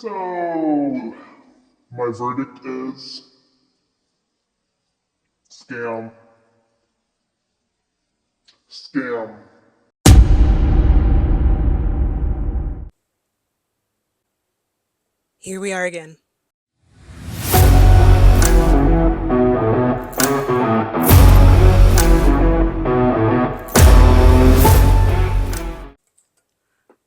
So, my verdict is scam. Scam. Here we are again.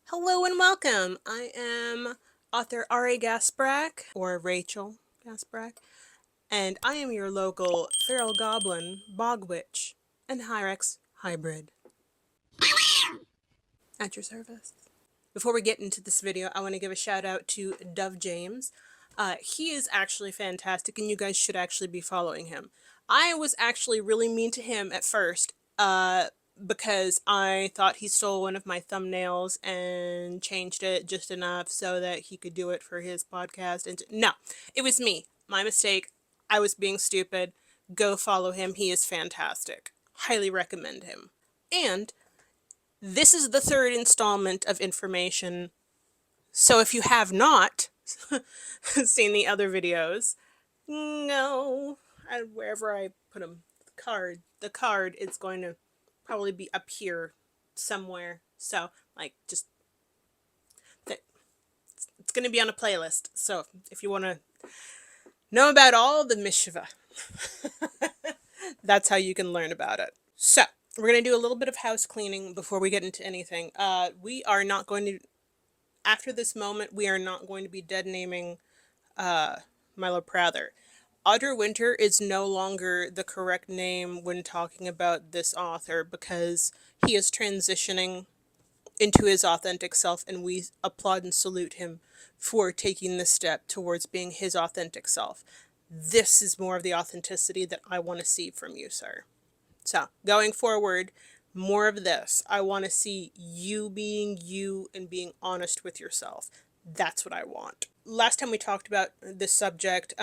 Hello and welcome. I am author R.A. Gasbrack, or Rachel Gasbrack, and I am your local feral goblin, bog witch, and Hyrex hybrid. At your service. Before we get into this video, I want to give a shout out to Dove James. He is actually fantastic, and you guys should actually be following him. I was actually really mean to him at first, because I thought he stole one of my thumbnails and changed it just enough so that he could do it for his podcast. And no, it was me. My mistake. I was being stupid. Go follow him. He is fantastic. Highly recommend him. And this is the third installment of information. So if you have not seen the other videos, no, wherever I put them, the card is going to probably be up here somewhere. So like just it's going to be on a playlist. So if you want to know about all the Mishiva, that's how you can learn about it. So we're going to do a little bit of house cleaning before we get into anything. We are not going to, after this moment, we are not going to be dead naming Milo Prather. Audra Winter is no longer the correct name when talking about this author because he is transitioning into his authentic self, and we applaud and salute him for taking this step towards being his authentic self. This is more of the authenticity that I want to see from you, sir. So, going forward, more of this. I want to see you being you and being honest with yourself. That's what I want. Last time we talked about this subject,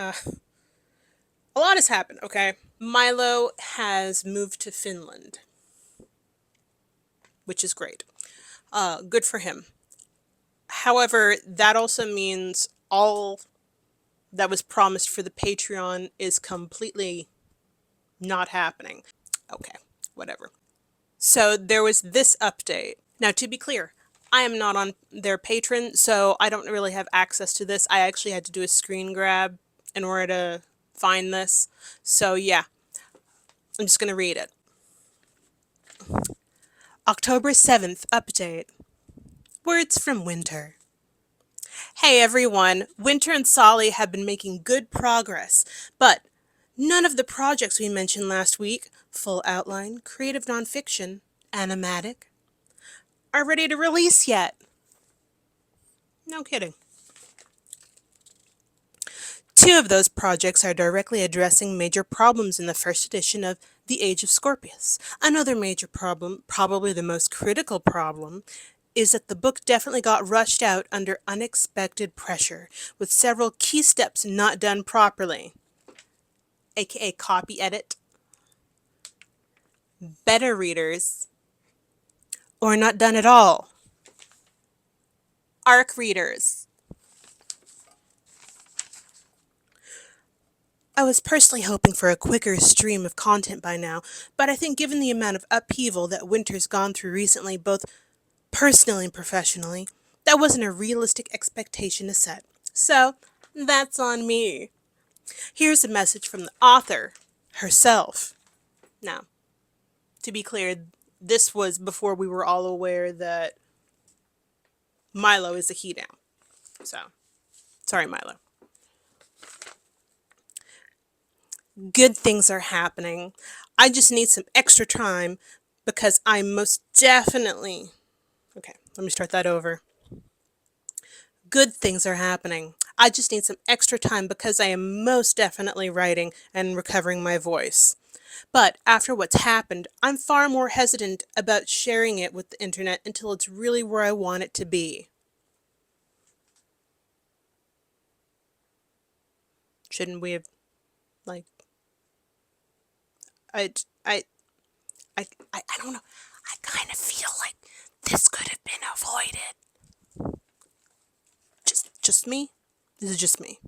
a lot has happened, okay? Milo has moved to Finland, which is great. Good for him. However, that also means all that was promised for the Patreon is completely not happening. Okay, whatever. So there was this update. Now, to be clear, I am not on their Patreon, so I don't really have access to this. I actually had to do a screen grab in order to find this. So yeah, I'm just going to read it. October 7th update. Words from Winter. Hey everyone, Winter and Solly have been making good progress, but none of the projects we mentioned last week, full outline, creative nonfiction, animatic, are ready to release yet. No kidding. 2 of those projects are directly addressing major problems in the first edition of The Age of Scorpius. Another major problem, probably the most critical problem, is that the book definitely got rushed out under unexpected pressure, with several key steps not done properly, aka copy edit, beta readers, or not done at all. ARC readers. I was personally hoping for a quicker stream of content by now, but I think given the amount of upheaval that Winter's gone through recently, both personally and professionally, that wasn't a realistic expectation to set. So, that's on me. Here's a message from the author herself. Now, to be clear, this was before we were all aware that Milo is a he now. So, sorry, Milo. Good things are happening. I just need some extra time because I most definitely... Okay, let me start that over. Good things are happening. I just need some extra time because I am most definitely writing and recovering my voice. But after what's happened, I'm far more hesitant about sharing it with the internet until it's really where I want it to be. Shouldn't we have, like... I don't know. I kind of feel like this could have been avoided. Just me? Is it just me?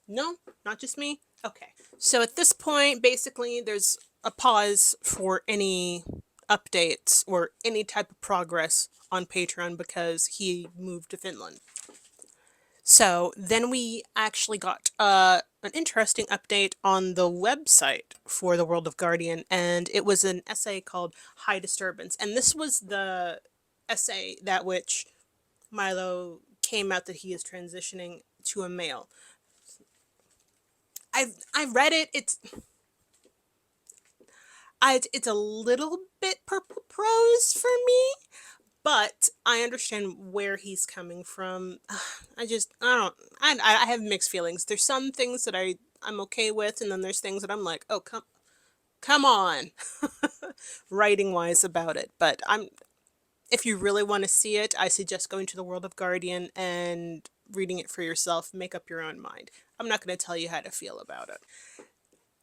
No, not just me? Okay. So at this point, basically, there's a pause for any updates or any type of progress on Patreon because he moved to Finland. So then we actually got an interesting update on the website for the World of Guardian, and it was an essay called High Disturbance. And this was the essay that which Milo came out that he is transitioning to a male. I read it. It's a little bit purple prose for me, but I understand where he's coming from. I have mixed feelings. There's some things that I'm okay with, and then there's things that I'm like, oh come on, writing wise about it. But if you really want to see it, I suggest going to the World of Guardian and reading it for yourself. Make up your own mind. I'm not going to tell you how to feel about it.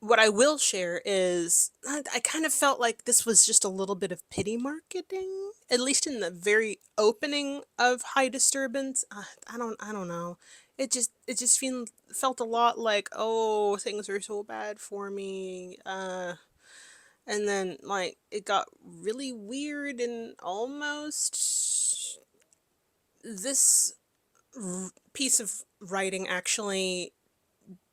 What I will share is I kind of felt like this was just a little bit of pity marketing, at least in the very opening of High Disturbance. I don't know. It just felt a lot like, oh, things are so bad for me. And then like it got really weird and almost this piece of writing actually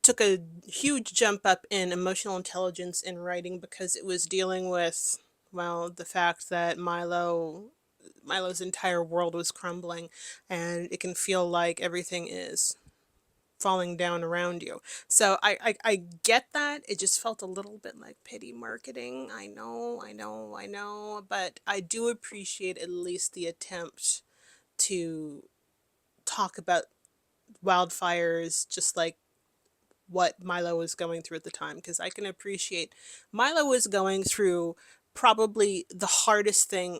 took a huge jump up in emotional intelligence in writing because it was dealing with, well, the fact that Milo's entire world was crumbling, and it can feel like everything is falling down around you. So I get that. It just felt a little bit like pity marketing. I know, but I do appreciate at least the attempt to talk about wildfires, just like what Milo was going through at the time, because I can appreciate Milo was going through probably the hardest thing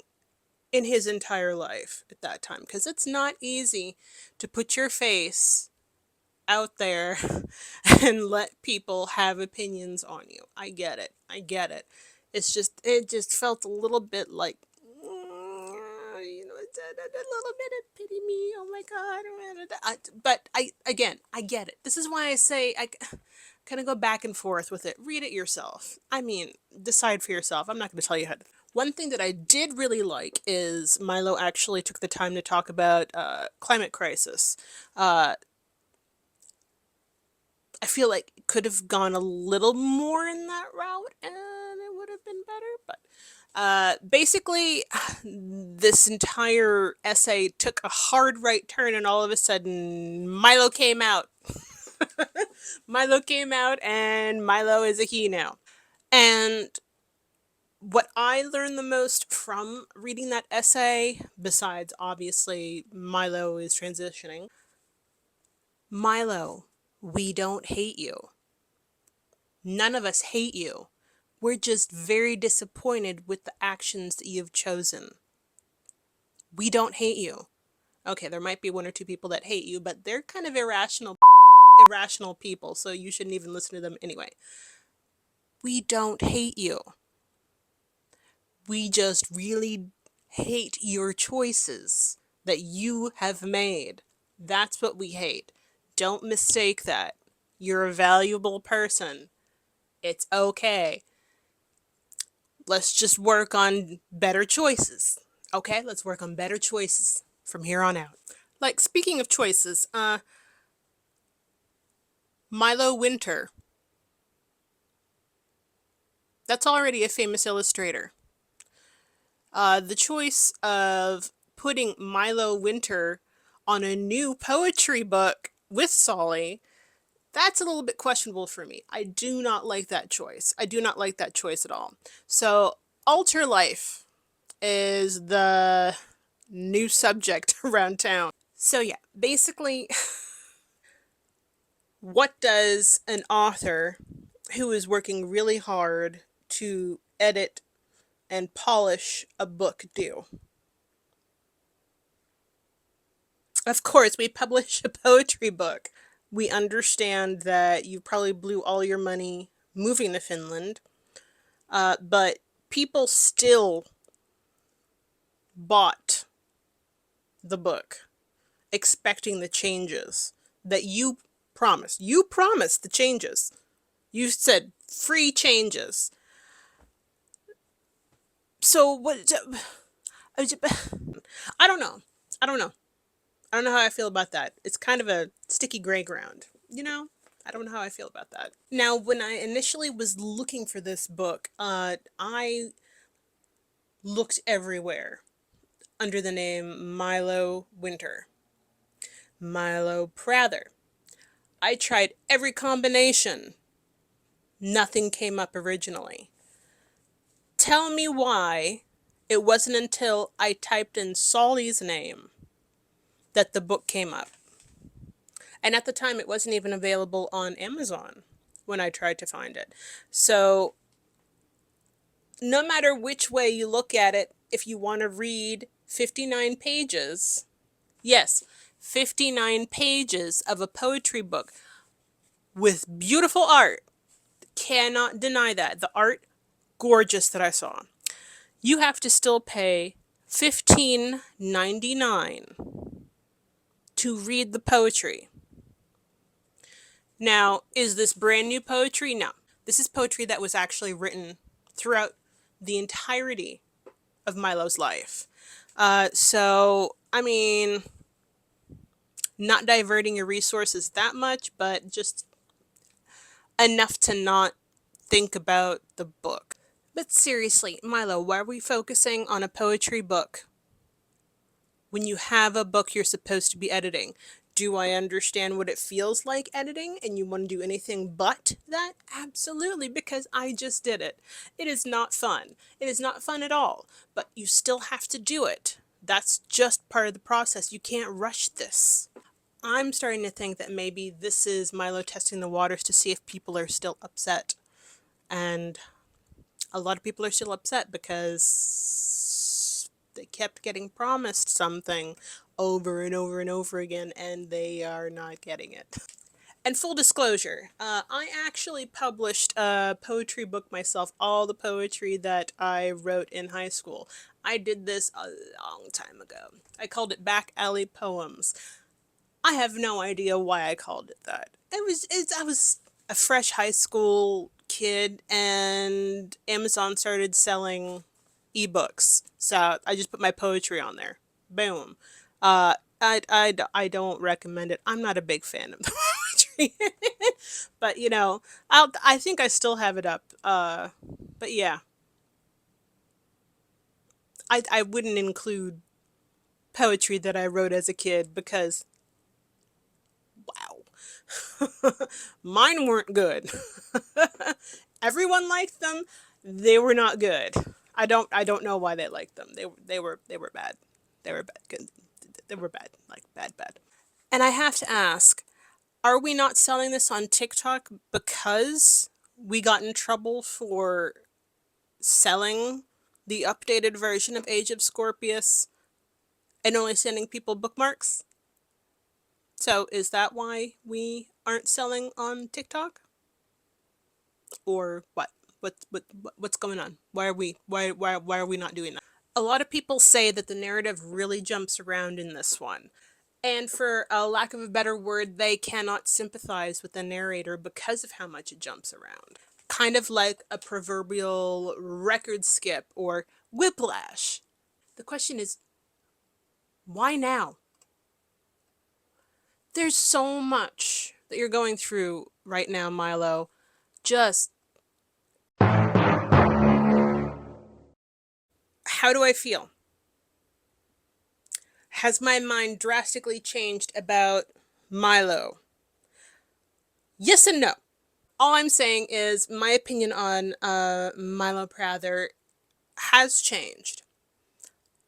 in his entire life at that time, because it's not easy to put your face out there and let people have opinions on you. I get it. I get it. It just felt a little bit like, a little bit of pity me. Oh my god. But again, I get it. This is why I say I kind of go back and forth with it. Read it yourself. I mean, decide for yourself. I'm not going to tell you how to. One thing that I did really like is Milo actually took the time to talk about climate crisis. I feel like it could have gone a little more in that route and it would have been better. But basically, this entire essay took a hard right turn, and all of a sudden, Milo came out. Milo came out, and Milo is a he now. And what I learned the most from reading that essay, besides obviously Milo is transitioning, Milo, we don't hate you. None of us hate you. We're just very disappointed with the actions that you've chosen. We don't hate you. Okay, there might be one or two people that hate you, but they're kind of irrational people, so you shouldn't even listen to them anyway. We don't hate you. We just really hate your choices that you have made. That's what we hate. Don't mistake that. You're a valuable person. It's okay. Let's just work on better choices. Okay, let's work on better choices from here on out. Like, speaking of choices, Milo Winter. That's already a famous illustrator. The choice of putting Milo Winter on a new poetry book with Solly, that's a little bit questionable for me. I do not like that choice. I do not like that choice at all. So, Alterlife is the new subject around town. So yeah, basically, what does an author who is working really hard to edit and polish a book do? Of course, we publish a poetry book. We understand that you probably blew all your money moving to Finland, but people still bought the book expecting the changes that you Promise. You promised the changes. You said free changes. So what? I don't know. I don't know. I don't know how I feel about that. It's kind of a sticky gray ground, you know? I don't know how I feel about that. Now, when I initially was looking for this book, I looked everywhere under the name Milo Winter, Milo Prather. I tried every combination. Nothing came up originally. Tell me why it wasn't until I typed in Solly's name that the book came up. And at the time, it wasn't even available on Amazon when I tried to find it. So, no matter which way you look at it, if you want to read 59 pages, yes, 59 pages of a poetry book with beautiful art, cannot deny that. The art, gorgeous that I saw. You have to still pay $15.99 to read the poetry. Now, is this brand new poetry? No. This is poetry that was actually written throughout the entirety of Milo's life. So, I mean, not diverting your resources that much, but just enough to not think about the book. But seriously, Milo, why are we focusing on a poetry book when you have a book you're supposed to be editing? Do I understand what it feels like editing and you want to do anything but that? Absolutely, because I just did it. It is not fun. It is not fun at all, but you still have to do it. That's just part of the process. You can't rush this. I'm starting to think that maybe this is Milo testing the waters to see if people are still upset. And a lot of people are still upset because they kept getting promised something over and over and over again, and they are not getting it. And full disclosure, I actually published a poetry book myself, all the poetry that I wrote in high school. I did this a long time ago. I called it Back Alley Poems. I have no idea why I called it that. I was a fresh high school kid, and Amazon started selling ebooks. So I just put my poetry on there. Boom. I don't recommend it. I'm not a big fan of the poetry. But, I think I still have it up. But yeah, I wouldn't include poetry that I wrote as a kid because, wow, mine weren't good. Everyone liked them. They were not good. I don't know why they liked them. They were bad. They were bad. Good. They were bad. Like bad. And I have to ask, are we not selling this on TikTok because we got in trouble for selling the updated version of Age of Scorpius and only sending people bookmarks? So is that why we aren't selling on TikTok? Or what? What's going on? Why are we not doing that? A lot of people say that the narrative really jumps around in this one. And for a lack of a better word, they cannot sympathize with the narrator because of how much it jumps around. Kind of like a proverbial record skip or whiplash. The question is, why now? There's so much that you're going through right now, Milo. Just, how do I feel? Has my mind drastically changed about Milo? Yes and no. All I'm saying is my opinion on Milo Prather has changed.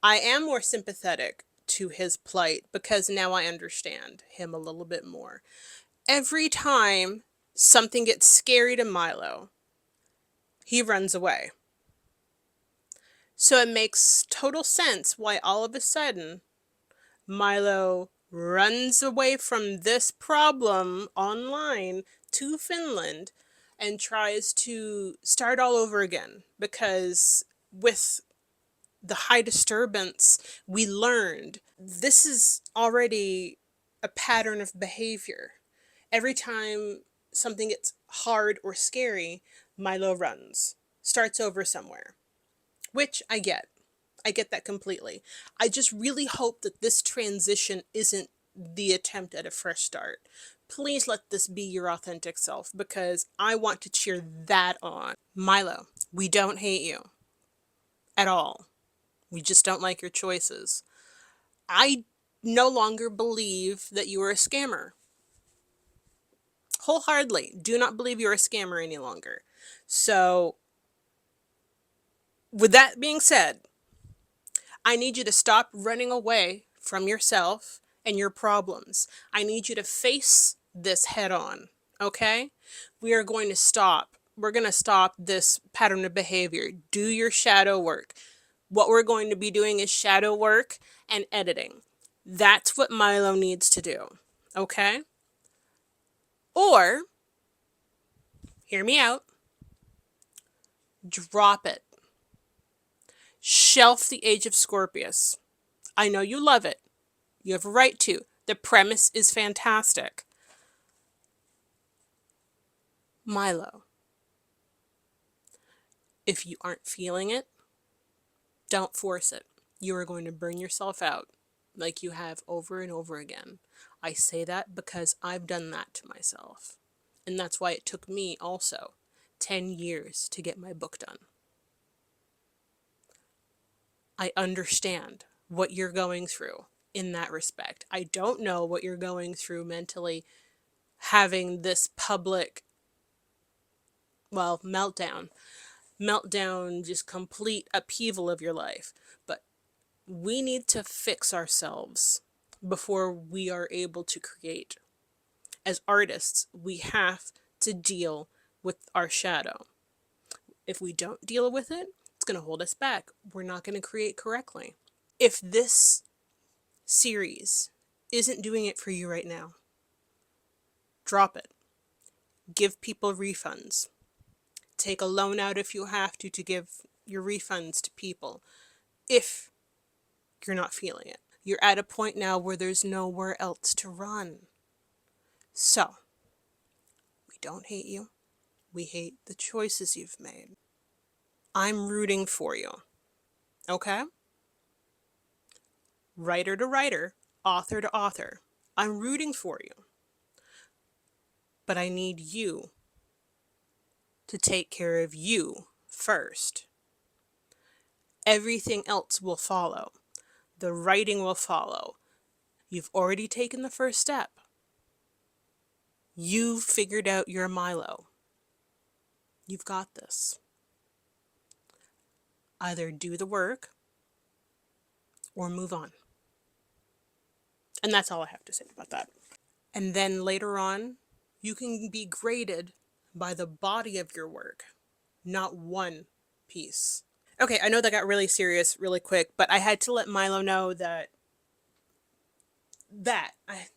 I am more sympathetic to his plight because now I understand him a little bit more. Every time something gets scary to Milo, he runs away. So it makes total sense why all of a sudden Milo runs away from this problem online to Finland and tries to start all over again. Because with the high disturbance, we learned this is already a pattern of behavior. Every time something gets hard or scary, Milo runs, starts over somewhere, which I get. I get that completely. I just really hope that this transition isn't the attempt at a fresh start. Please let this be your authentic self because I want to cheer that on. Milo, we don't hate you at all. We just don't like your choices. I no longer believe that you are a scammer. Wholeheartedly, do not believe you're a scammer any longer. So, with that being said, I need you to stop running away from yourself and your problems. I need you to face this head on, okay? We are going to stop. We're going to stop this pattern of behavior. Do your shadow work. What we're going to be doing is shadow work and editing. That's what Milo needs to do, okay? Or, hear me out, drop it. Shelf the Age of Scorpius. I know you love it. You have a right to. The premise is fantastic. Milo, if you aren't feeling it, don't force it. You are going to burn yourself out like you have over and over again. I say that because I've done that to myself. And that's why it took me also 10 years to get my book done. I understand what you're going through in that respect. I don't know what you're going through mentally having this public, well, meltdown, just complete upheaval of your life. But we need to fix ourselves before we are able to create. As artists, we have to deal with our shadow. If we don't deal with it, it's going to hold us back. We're not going to create correctly. If this series isn't doing it for you right now, drop it. Give people refunds. Take a loan out if you have to give your refunds to people if you're not feeling it. You're at a point now where there's nowhere else to run. So, we don't hate you. We hate the choices you've made. I'm rooting for you. Okay? Writer to writer, author to author. I'm rooting for you. But I need you to take care of you first. Everything else will follow. The writing will follow. You've already taken the first step. You've figured out your Milo. You've got this. Either do the work or move on. And that's all I have to say about that. And then later on, you can be graded by the body of your work, not one piece. Okay, I know that got really serious really quick, but I had to let Milo know that I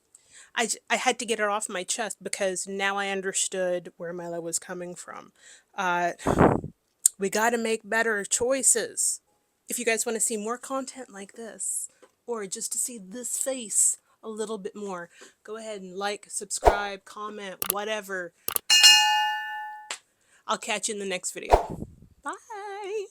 had to get it off my chest because now I understood where Milo was coming from. We got to make better choices. If you guys want to see more content like this, or just to see this face a little bit more, go ahead and like, subscribe, comment, whatever. I'll catch you in the next video. Bye!